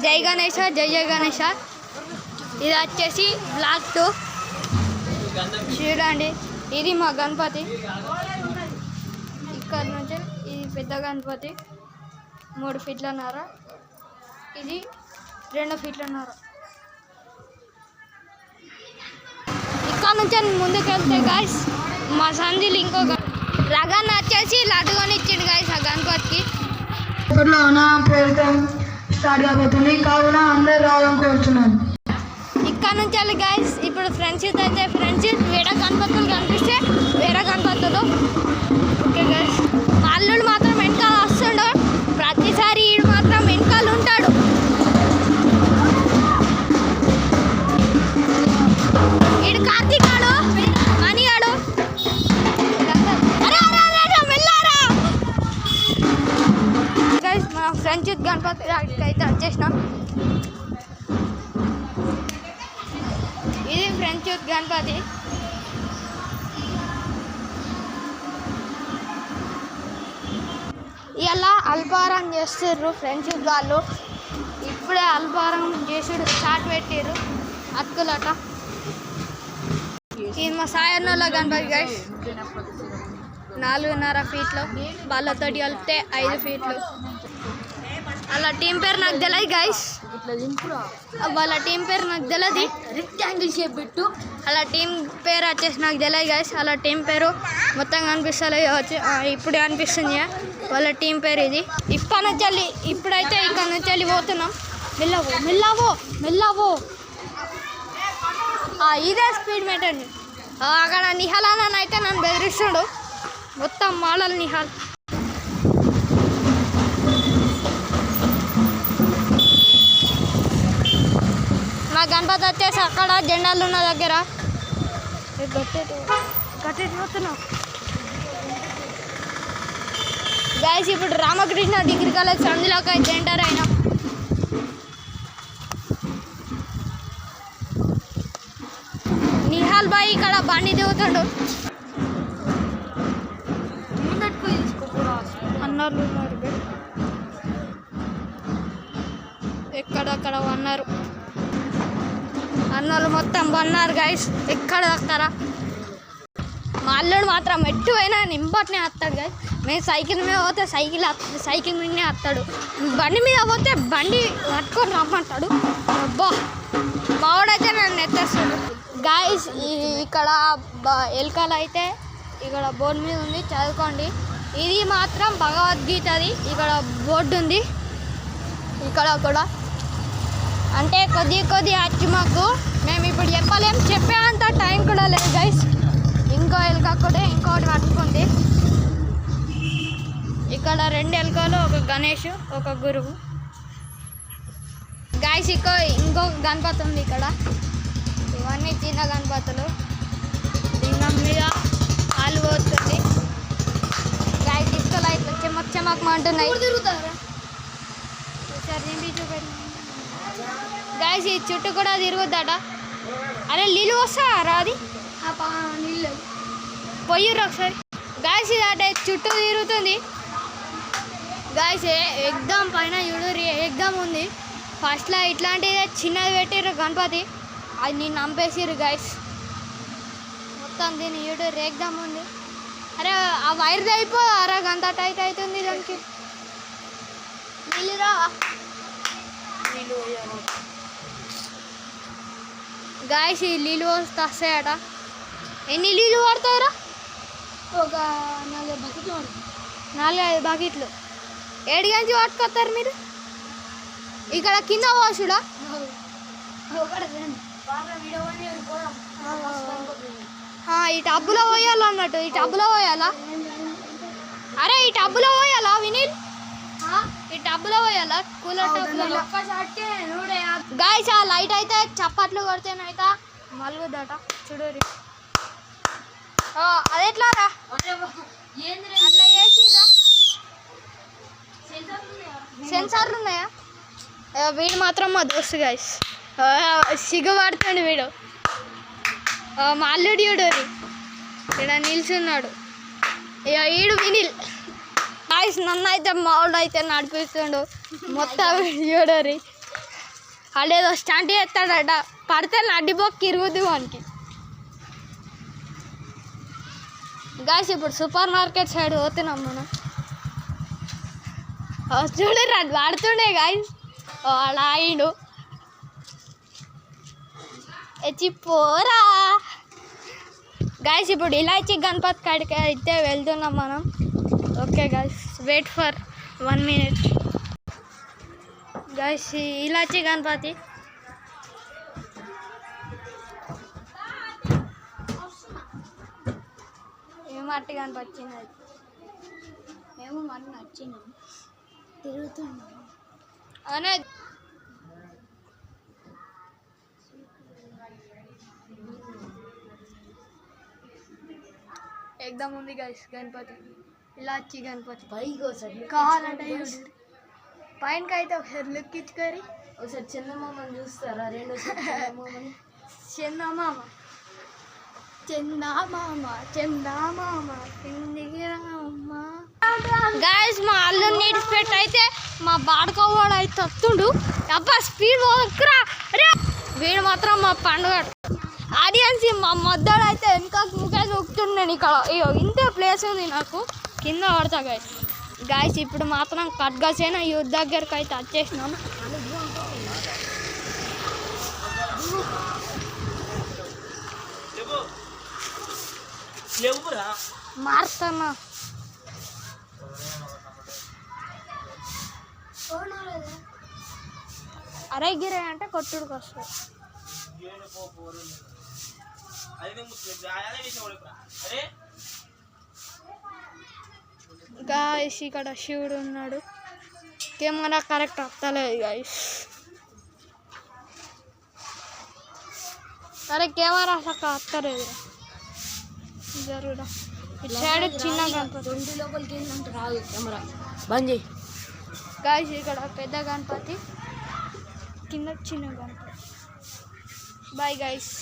జై గణేష జై జై గణేష. ఇది వచ్చేసి బ్లాక్ 2 చూడండి. ఇది మా గణపతి. ఇక్కడ నుంచి ఇది పెద్ద గణపతి 3 ఫీట్లన్నర, ఇది 2 ఫీట్లన్నర. ఇక్కడ నుంచి ముందుకు వెళ్తే గాయస్ మా సంధిలు ఇంకొక రగాన్ని వచ్చేసి లడ్డుకొని ఇచ్చిండు గాయస్ ఆ గణపతికి. స్టార్ట్ కాబోతుంది కావున అందరు రావాలని కోరుతున్నాను. ఇక్కడ నుంచి వెళ్ళి గాయస్ ఇప్పుడు ఫ్రెండ్షిప్ అయితే ఫ్రెండ్షిప్ వేరే గణపతులు కనిపిస్తే వేరే గణపతులు. ఓకే గాయస్, మా అల్లుడు మాత్రం వెనకాల వస్తుండు. ప్రతిసారి ఈడు మాత్రం వెనకాల ఉంటాడు. ఈడు కార్తీక్ ఆడు మనీ ఆడు. వెళ్ళారా గైస్, మన ఫ్రెండ్షిప్ గణపతి అయితే వచ్చేసినాం. ఇది ఫ్రెండ్షిప్ గణపతి. ఇలా అల్పారం చేస్తుర్రు ఫ్రెండ్షిప్ వాళ్ళు. ఇప్పుడే అల్పారం చేసుడు స్టార్ట్ పెట్టారు అతుకులట. ఇది మా సాయన్నోళ్ళ గణపతి గైస్, 4.5 ఫీట్లు, వాళ్ళతోటి కలిపితే 5 ఫీట్లు. అలా టీం పేరు నాకు తెలియదు గైస్, వాళ్ళ టీం పేరు నాకు తెలియదు. రెక్టాంగిల్ షేప్ పెట్టు. అలా టీం పేరు వచ్చేసి నాకు తెలియదు గైస్. అలా టీం పేరు మొత్తం కనిపిస్తలే కావచ్చు, ఇప్పుడే అనిపిస్తుంది వాళ్ళ టీం పేరు ఇది. ఇప్పటి నుంచి వెళ్ళి ఇప్పుడైతే ఇక్కడ నుంచి వెళ్ళి పోతున్నాం. మెల్లవో మెల్లవో మెల్లవో, ఇదే స్పీడ్ మెయింటైన్. అక్కడ నిహాల్ అని అయితే నన్ను బెదిరిస్తాడు, మొత్తం మోడల్ నిహాల్. మా గణపతి వచ్చేసి అక్కడ జెండాలు ఉన్న దగ్గర పోతున్నాం గైస్. ఇప్పుడు రామకృష్ణ డిగ్రీ కాలేజ్ సంధిలోకి అయితే ఎంటర్ అయినా. నిహాల్ బాయ్ ఇక్కడ బండి దిగుతాడు. అన్నారు ఎక్కడక్కడ అన్నారు, అన్నోళ్ళు మొత్తం కొన్నారు గైస్ ఎక్కడ దక్కరా. మా అల్లుడు మాత్రం ఎట్టు అయినా నింపట్నే వస్తాడు గైస్. మేము సైకిల్ మీద పోతే సైకిల్ మీదనే వస్తాడు, బండి మీద పోతే బండి పట్టుకొని రమ్మంటాడు. అబ్బా మావాడైతే నన్ను ఎత్తేస్తాడు గైస్. ఇక్కడ ఎలుకలు అయితే ఇక్కడ బోర్డు మీద ఉంది, చదువుకోండి. ఇది మాత్రం భగవద్గీతది. ఇక్కడ బోర్డు ఉంది ఇక్కడ కూడా, అంటే కొద్ది వచ్చి మాకు. మేము ఇప్పుడు చెప్పలేం, చెప్పేంత టైం కూడా లేదు గైస్. ఇంకో ఎలుక కూడా ఇంకోటి పట్టుకుంది. ఇక్కడ 2 ఎలుకలు, ఒక గణేష్, ఒక గురువు గైస్. ఇంకొక గణపతి ఉంది ఇక్కడ. ఇవన్నీ చిన్న గణపతులు. లింగం మీద ఆలు పోతుంది గైస్. ఇసుకలు అయితే చెమక్ అంటున్నాయి. గైస్ ఈ చుట్టూ కూడా తిరుగుద్దట. అరే నీళ్ళు వస్తారా? అది నీళ్ళు పొయ్యిర్రు ఒకసారి గైస్. ఇది అంటే చుట్టూ తిరుగుతుంది గైస్. ఎగ్దాం పైన చూడు, ఎగ్దాం ఉంది. ఫస్ట్లో ఇట్లాంటిదే చిన్నది పెట్టిర్రు గణపతి, అది నేను నంపేసిర్రు గైస్. మొత్తం దీన్ని చూడు ఎగ్దాం ఉంది. అరే ఆ వైర్ అయిపోరా, గంత టైట్ అవుతుంది దానికి. నీళ్ళురా గాయస్. ఈ నీళ్ళు వస్తే వస్తాయట. ఎన్ని నీళ్ళు పడతాయరా? ఒక 4 బకెట్లు. 4-5 బకెట్లు. 7 గంటలు పట్టుకొస్తారు మీరు? ఇక్కడ కింద వాసుడా? ఈ టబ్బులో పోయాలన్నట్టు. ఈ టబ్బులో పోయాలా? అరే ఈ టబ్బులో పోయాలా వినీల్? ఈ టబ్బులో పోయాలా? కూలర్ టబ్బులో గాయస్. ఆ లైట్ అయితే చప్పట్లు కొడితేనైతే మలుగుద్దట చూడరి. అది ఎట్లారా అట్లా చేసిర్రా? సెన్సార్లు ఉన్నాయా? వీడు మాత్రం మా దోస్తు గాయస్, సిగ్గుపడుతుండు వీడు. మా అల్లుడు చూడరి ఇక్కడ నిల్చున్నాడు. ఈడు వినిల్ గాయస్. నన్ను అయితే మావుడు అయితే నడిపిస్తుండు మొత్తం చూడరి. వాళ్ళేదో స్టాండ్ చేస్తాడట, పడితే నడ్డిపోకి ఇరుగుద్ది వానికి. గాయస్ ఇప్పుడు సూపర్ మార్కెట్ సైడ్ పోతున్నాం మనం. చూడరు అది వాడుతుండే గాయస్, వాడు ఆయిండు ఎచ్చిపోరా. గాయస్ ఇప్పుడు ఇలాచి గణపతి కాడికి అయితే వెళ్తున్నాం మనం. Okay guys, wait for 1 minute. Guys ఇలాచి గణపతి మట్టి గణపతి వచ్చింది. మేము మనం నచ్చినాం తిరుగుతున్నాం అనే ఎగ్దాం ఉంది గైస్ గణపతి, ఇలాచి గణపతి. పైకి ఒకసారి కావాలంటే పైనకి అయితే ఒకసారి లుక్ ఇచ్చుకొని ఒకసారి చందమామని చూస్తారా? రెండోసారి చందమామని. చందమామ చందమామ చందమామ కిందికి రామ్మ. గాయస్ మా అల్లు నీడిచిపెట్టి అయితే మా బాడుకోవాడు అయితే వస్తుండు. అబ్బా స్పీడ్ పోకురా. అరే వీడు మాత్రం మా పండుగ ఆడియన్స్. మా మద్దడు అయితే వెనక ముఖే నొక్కుతుండే. ఇక్కడ అయ్యో ఇంతే ప్లేస్ ఉంది నాకు, కింద పడతా గాయస్. గాయస్ ఇప్పుడు మాత్రం ఖడ్గసేన యూత్ దగ్గరకు అయితే వచ్చేసినాం. మారుతున్నా అరే గిరే అంటే కొట్టుడికి వస్తుంది. గాయస్ ఇక్కడ శివుడు ఉన్నాడు. కెమెరా కరెక్ట్ వస్తలేదు గాయస్. అరే కెమెరా చక్కగా వస్తలేదు. జరుగుదా ఇటు సైడ్ చిన్న గణపతి. ఇంటి లోపలికి ఏంటంటే రాదు కెమెరా బంద్ చేయి. గాయస్ ఇక్కడ పెద్ద గణపతి, కింద చిన్న గణపతి. Bye guys.